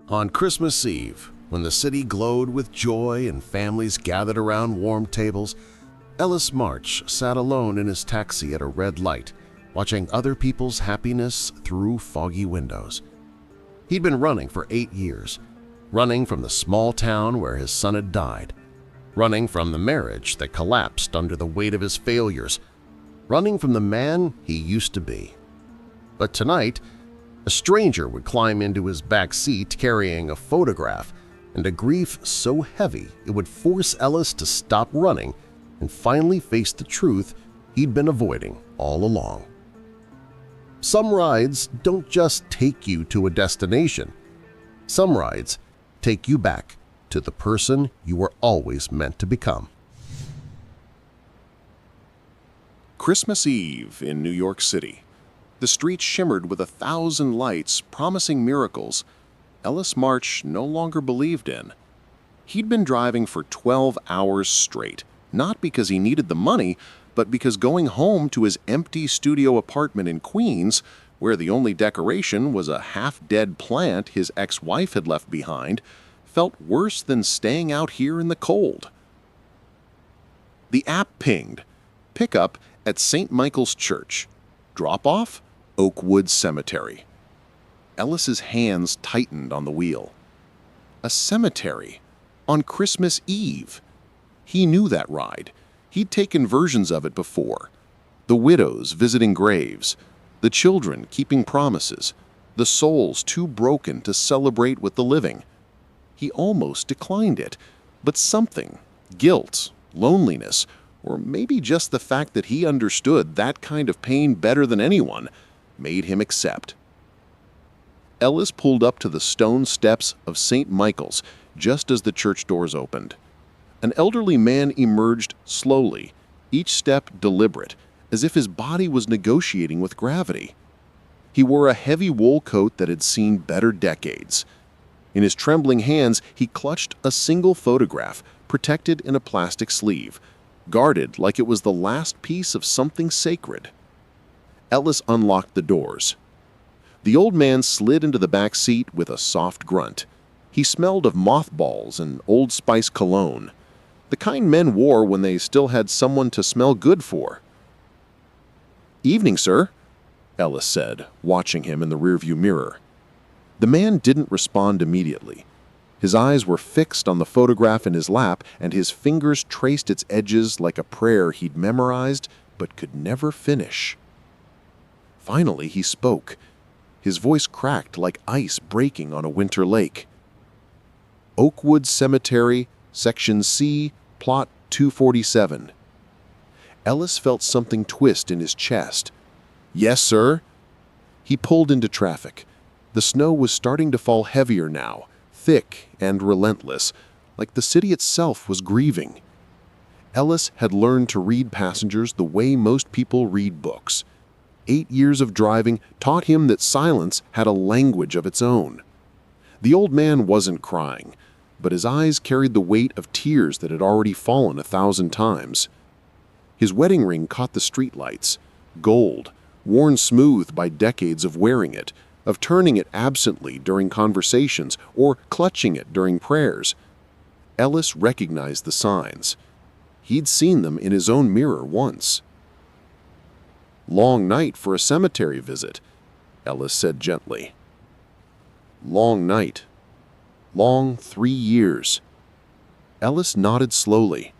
On Christmas Eve, when the city glowed with joy and families gathered around warm tables, Ellis March sat alone in his taxi at a red light, watching other people's happiness through foggy windows. He'd been running for 8 years, running from the small town where his son had died, running from the marriage that collapsed under the weight of his failures, running from the man he used to be. But tonight, a stranger would climb into his back seat carrying a photograph and a grief so heavy it would force Ellis to stop running and finally face the truth he'd been avoiding all along. Some rides don't just take you to a destination. Some rides take you back to the person you were always meant to become. Christmas Eve in New York City. The streets shimmered with 1,000 lights promising miracles Ellis March no longer believed in. He'd been driving for 12 hours straight, not because he needed the money, but because going home to his empty studio apartment in Queens, where the only decoration was a half-dead plant his ex-wife had left behind, felt worse than staying out here in the cold. The app pinged. Pickup at St. Michael's Church. Drop-off? Oakwood Cemetery. Ellis's hands tightened on the wheel. A cemetery on Christmas Eve. He knew that ride. He'd taken versions of it before. The widows visiting graves, the children keeping promises, the souls too broken to celebrate with the living. He almost declined it, but something, guilt, loneliness, or maybe just the fact that he understood that kind of pain better than anyone, made him accept. Ellis pulled up to the stone steps of St. Michael's just as the church doors opened. An elderly man emerged slowly, each step deliberate, as if his body was negotiating with gravity. He wore a heavy wool coat that had seen better decades. In his trembling hands, he clutched a single photograph, protected in a plastic sleeve, guarded like it was the last piece of something sacred. Ellis unlocked the doors. The old man slid into the back seat with a soft grunt. He smelled of mothballs and Old Spice cologne, the kind men wore when they still had someone to smell good for. "Evening, sir," Ellis said, watching him in the rearview mirror. The man didn't respond immediately. His eyes were fixed on the photograph in his lap, and his fingers traced its edges like a prayer he'd memorized but could never finish. Finally, he spoke. His voice cracked like ice breaking on a winter lake. "Oakwood Cemetery, Section C, Plot 247. Ellis felt something twist in his chest. "Yes, sir." He pulled into traffic. The snow was starting to fall heavier now, thick and relentless, like the city itself was grieving. Ellis had learned to read passengers the way most people read books. 8 years of driving taught him that silence had a language of its own. The old man wasn't crying, but his eyes carried the weight of tears that had already fallen 1,000 times. His wedding ring caught the streetlights, gold, worn smooth by decades of wearing it, of turning it absently during conversations or clutching it during prayers. Ellis recognized the signs. He'd seen them in his own mirror once. "Long night for a cemetery visit," Ellis said gently. "Long night. Long 3 years." Ellis nodded slowly.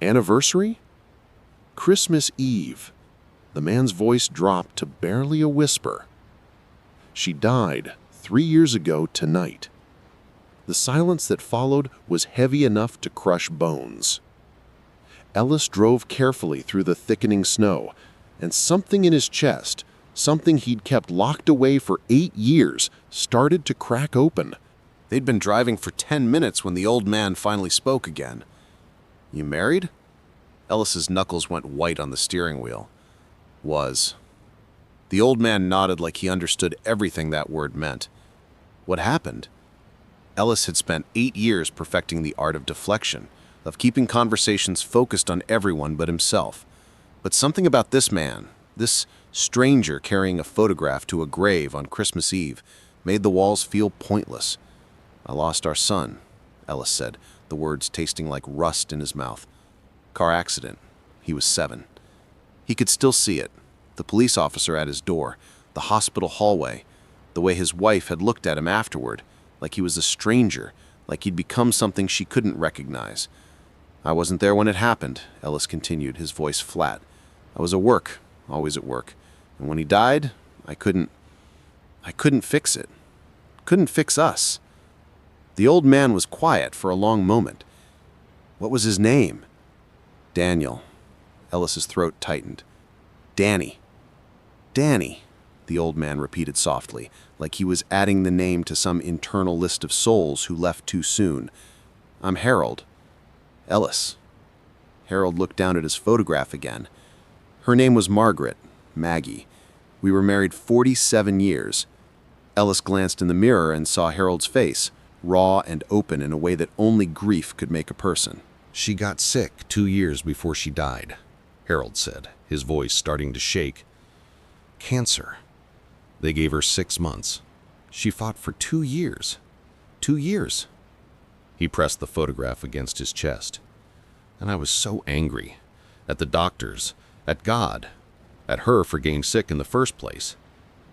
"Anniversary?" "Christmas Eve." The man's voice dropped to barely a whisper. "She died 3 years ago tonight." The silence that followed was heavy enough to crush bones. Ellis drove carefully through the thickening snow, and something in his chest, something he'd kept locked away for 8 years, started to crack open. They'd been driving for 10 minutes when the old man finally spoke again. "You married?" Ellis's knuckles went white on the steering wheel. "Was." The old man nodded like he understood everything that word meant. What happened? Ellis had spent 8 years perfecting the art of deflection, of keeping conversations focused on everyone but himself. But something about this man, this stranger carrying a photograph to a grave on Christmas Eve, made the walls feel pointless. "I lost our son," Ellis said, the words tasting like rust in his mouth. "Car accident. He was 7. He could still see it. The police officer at his door, the hospital hallway, the way his wife had looked at him afterward, like he was a stranger, like he'd become something she couldn't recognize. "I wasn't there when it happened," Ellis continued, his voice flat. "I was at work, always at work. And when he died, I couldn't fix it. Couldn't fix us." The old man was quiet for a long moment. "What was his name?" "Daniel." Ellis's throat tightened. "Danny. Danny," the old man repeated softly, like he was adding the name to some internal list of souls who left too soon. "I'm Harold." "Ellis." Harold looked down at his photograph again. "Her name was Margaret, Maggie. We were married 47 years. Ellis glanced in the mirror and saw Harold's face, raw and open in a way that only grief could make a person. "She got sick 2 years before she died," Harold said, his voice starting to shake. "Cancer. They gave her 6 months. She fought for 2 years. 2 years." He pressed the photograph against his chest. "And I was so angry. At the doctors, at God, at her for getting sick in the first place.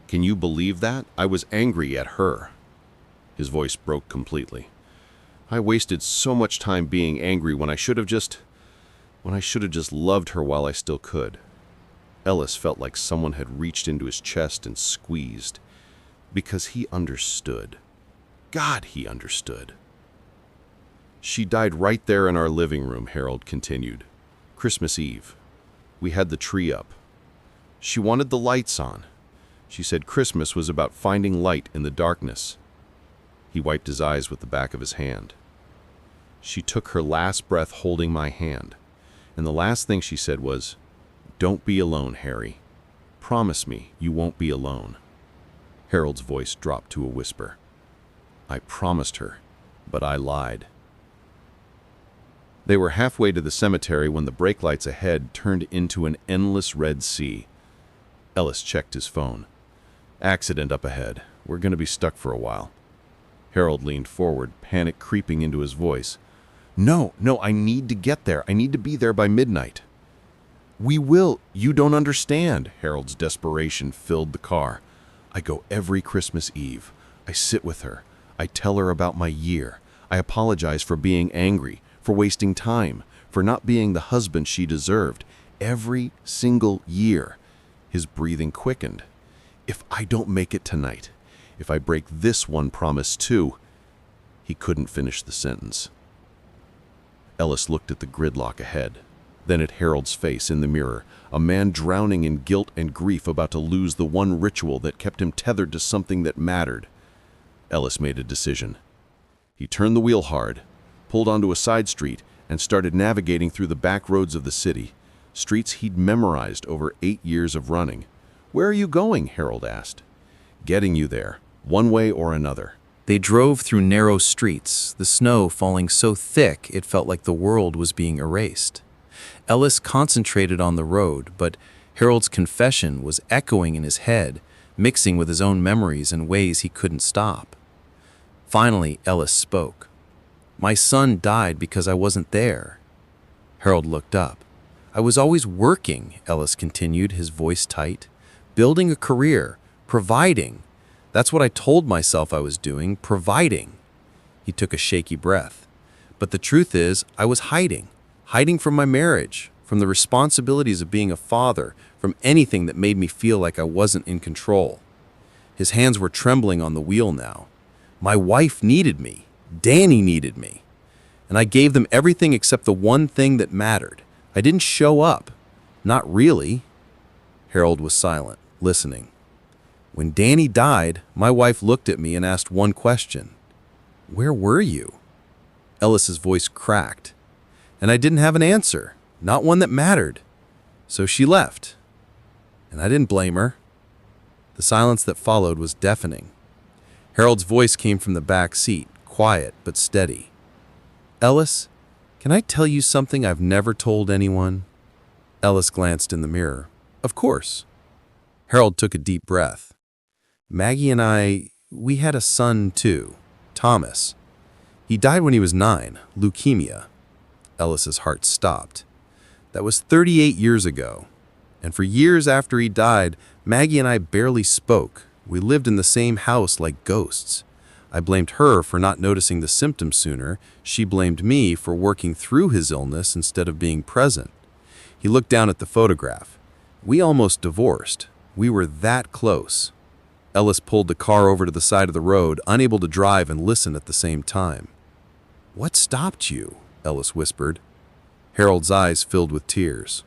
Can you believe that? I was angry at her." His voice broke completely. "I wasted so much time being angry when I should have just loved her while I still could." Ellis felt like someone had reached into his chest and squeezed. Because he understood. God, he understood. "She died right there in our living room," Harold continued. "Christmas Eve. We had the tree up. She wanted the lights on. She said Christmas was about finding light in the darkness." He wiped his eyes with the back of his hand. "She took her last breath holding my hand, and the last thing she said was, 'Don't be alone, Harry. Promise me you won't be alone.'" Harold's voice dropped to a whisper. "I promised her, but I lied." They were halfway to the cemetery when the brake lights ahead turned into an endless red sea. Ellis checked his phone. "Accident up ahead. We're going to be stuck for a while." Harold leaned forward, panic creeping into his voice. No, I need to get there. I need to be there by midnight." "We will. You don't understand." Harold's desperation filled the car. "I go every Christmas Eve. I sit with her. I tell her about my year. I apologize for being angry, for wasting time, for not being the husband she deserved. Every single year." His breathing quickened. "If I don't make it tonight, if I break this one promise too—" He couldn't finish the sentence. Ellis looked at the gridlock ahead, then at Harold's face in the mirror, a man drowning in guilt and grief about to lose the one ritual that kept him tethered to something that mattered. Ellis made a decision. He turned the wheel hard, pulled onto a side street, and started navigating through the back roads of the city, streets he'd memorized over 8 years of running. "Where are you going?" Harold asked. "Getting you there, one way or another." They drove through narrow streets, the snow falling so thick it felt like the world was being erased. Ellis concentrated on the road, but Harold's confession was echoing in his head, mixing with his own memories in ways he couldn't stop. Finally, Ellis spoke. "My son died because I wasn't there." Harold looked up. "I was always working," Ellis continued, his voice tight. "Building a career, providing. That's what I told myself I was doing, providing." He took a shaky breath. "But the truth is, I was hiding from my marriage, from the responsibilities of being a father, from anything that made me feel like I wasn't in control." His hands were trembling on the wheel now. "My wife needed me. Danny needed me. And I gave them everything except the one thing that mattered. I didn't show up. Not really." Harold was silent, listening. "When Danny died, my wife looked at me and asked one question. 'Where were you?'" Ellis's voice cracked. "And I didn't have an answer, not one that mattered. So she left. And I didn't blame her." The silence that followed was deafening. Harold's voice came from the back seat, quiet but steady. "Ellis, can I tell you something I've never told anyone?" Ellis glanced in the mirror. "Of course." Harold took a deep breath. "Maggie and we had a son too, Thomas. He died when he was 9, leukemia. Ellis's heart stopped. That was 38 years ago. And for years after he died, Maggie and I barely spoke. We lived in the same house like ghosts. I blamed her for not noticing the symptoms sooner. She blamed me for working through his illness instead of being present. He looked down at the photograph. We almost divorced. We were that close. Ellis pulled the car over to the side of the road, unable to drive and listen at the same time. "What stopped you?" Ellis whispered. Harold's eyes filled with tears.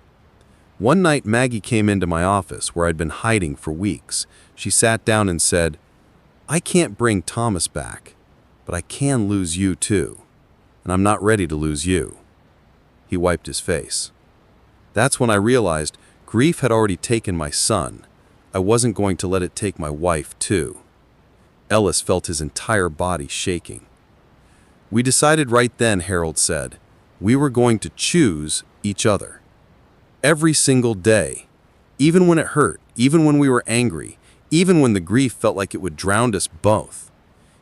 One night, Maggie came into my office where I'd been hiding for weeks. She sat down and said, "I can't bring Thomas back, but I can lose you too, and I'm not ready to lose you." He wiped his face. That's when I realized grief had already taken my son. I wasn't going to let it take my wife too. Ellis felt his entire body shaking. We decided right then, Harold said, we were going to choose each other. Every single day, even when it hurt, even when we were angry, even when the grief felt like it would drown us both.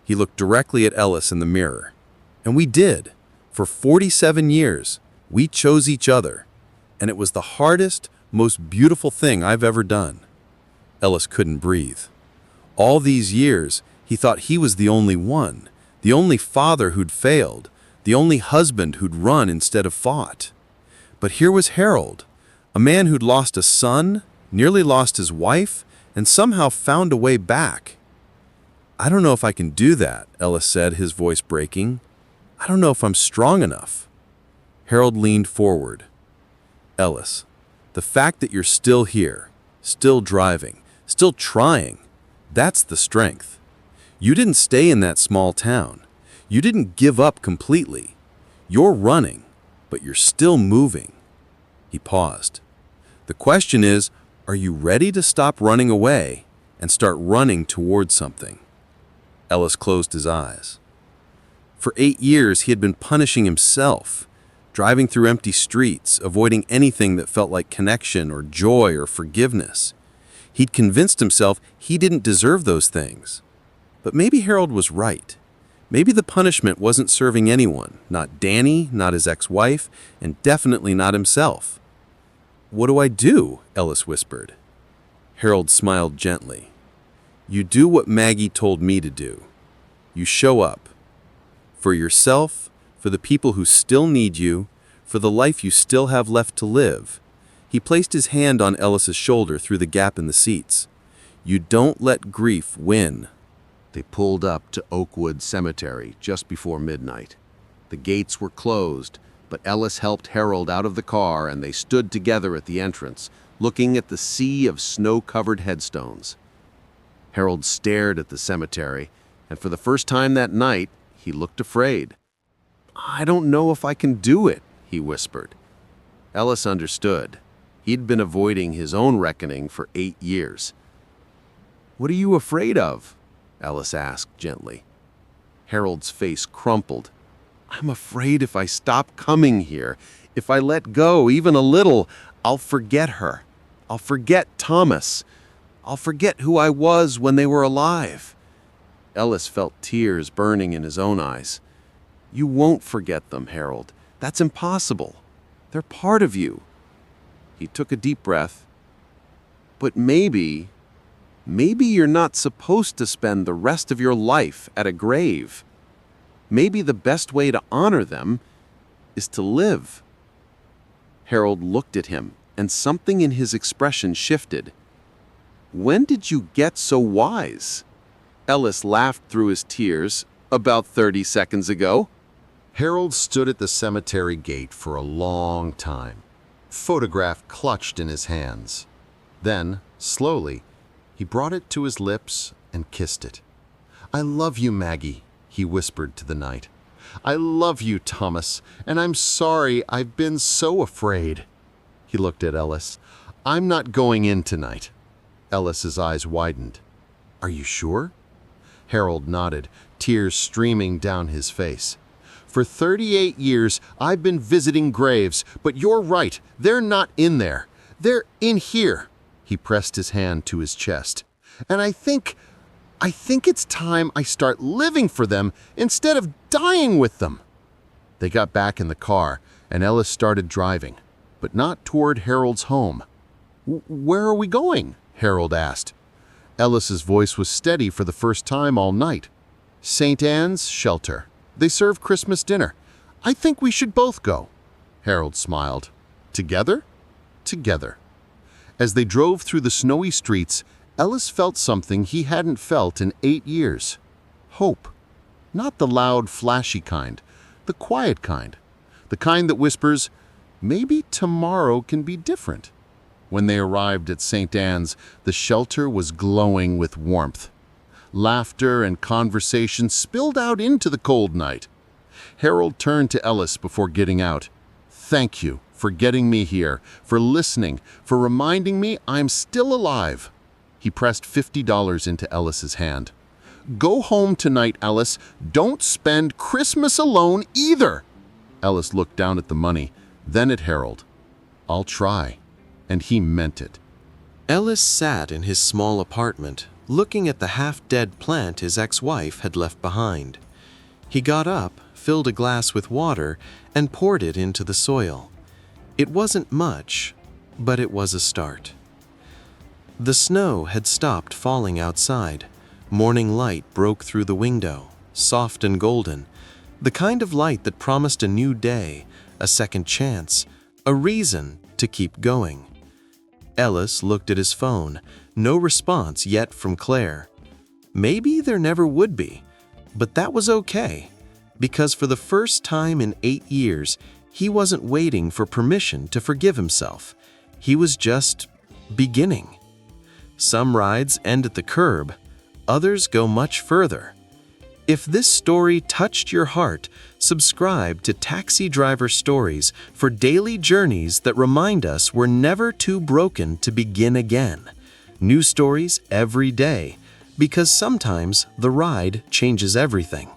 He looked directly at Ellis in the mirror. And we did. For 47 years, we chose each other. And it was the hardest, most beautiful thing I've ever done. Ellis couldn't breathe. All these years, he thought he was the only one, the only father who'd failed, the only husband who'd run instead of fought. But here was Harold, a man who'd lost a son, nearly lost his wife, and somehow found a way back. "I don't know if I can do that," Ellis said, his voice breaking. "I don't know if I'm strong enough." Harold leaned forward. "Ellis, the fact that you're still here, still driving, still trying, that's the strength. You didn't stay in that small town. You didn't give up completely. You're running, but you're still moving." He paused. "The question is, are you ready to stop running away and start running towards something?" Ellis closed his eyes. For 8 years, he had been punishing himself, driving through empty streets, avoiding anything that felt like connection or joy or forgiveness. He'd convinced himself he didn't deserve those things. But maybe Harold was right. Maybe the punishment wasn't serving anyone, not Danny, not his ex-wife, and definitely not himself. "What do I do?" Ellis whispered. Harold smiled gently. "You do what Maggie told me to do. You show up. For yourself, for the people who still need you, for the life you still have left to live." He placed his hand on Ellis's shoulder through the gap in the seats. "You don't let grief win." They pulled up to Oakwood Cemetery just before midnight. The gates were closed, but Ellis helped Harold out of the car and they stood together at the entrance, looking at the sea of snow-covered headstones. Harold stared at the cemetery, and for the first time that night, he looked afraid. "I don't know if I can do it," he whispered. Ellis understood. He'd been avoiding his own reckoning for 8 years. "What are you afraid of?" Ellis asked gently. Harold's face crumpled. "I'm afraid if I stop coming here, if I let go even a little, I'll forget her. I'll forget Thomas. I'll forget who I was when they were alive." Ellis felt tears burning in his own eyes. "You won't forget them, Harold. That's impossible. They're part of you." He took a deep breath. "But maybe you're not supposed to spend the rest of your life at a grave. Maybe the best way to honor them is to live." Harold looked at him, and something in his expression shifted. "When did you get so wise?" Ellis laughed through his tears. "About 30 seconds ago." Harold stood at the cemetery gate for a long time, photograph clutched in his hands. Then, slowly, he brought it to his lips and kissed it. "I love you, Maggie," he whispered to the night. "I love you, Thomas, and I'm sorry I've been so afraid." He looked at Ellis. "I'm not going in tonight." Ellis's eyes widened. "Are you sure?" Harold nodded, tears streaming down his face. "For 38 years, I've been visiting graves, but you're right, they're not in there. They're in here." He pressed his hand to his chest. "And I think I think it's time I start living for them instead of dying with them." They got back in the car, and Ellis started driving, but not toward Harold's home. "Where are we going?" Harold asked. Ellis's voice was steady for the first time all night. "St. Anne's Shelter. They serve Christmas dinner. I think we should both go." Harold smiled. "Together?" "Together." As they drove through the snowy streets, Ellis felt something he hadn't felt in 8 years. Hope. Not the loud, flashy kind, the quiet kind. The kind that whispers, "Maybe tomorrow can be different." When they arrived at St. Anne's, the shelter was glowing with warmth. Laughter and conversation spilled out into the cold night. Harold turned to Ellis before getting out. "Thank you for getting me here, for listening, for reminding me I'm still alive." He pressed $50 into Ellis's hand. "Go home tonight, Ellis. Don't spend Christmas alone either." Ellis looked down at the money, then at Harold. "I'll try." And he meant it. Ellis sat in his small apartment, looking at the half-dead plant his ex-wife had left behind. He got up, filled a glass with water, and poured it into the soil. It wasn't much, but it was a start. The snow had stopped falling outside. Morning light broke through the window, soft and golden, the kind of light that promised a new day, a second chance, a reason to keep going. Ellis looked at his phone, no response yet from Claire. Maybe there never would be, but that was okay, because for the first time in 8 years, he wasn't waiting for permission to forgive himself. He was just beginning. Some rides end at the curb, others go much further. If this story touched your heart, subscribe to Taxi Driver Stories for daily journeys that remind us we're never too broken to begin again. New stories every day, because sometimes the ride changes everything.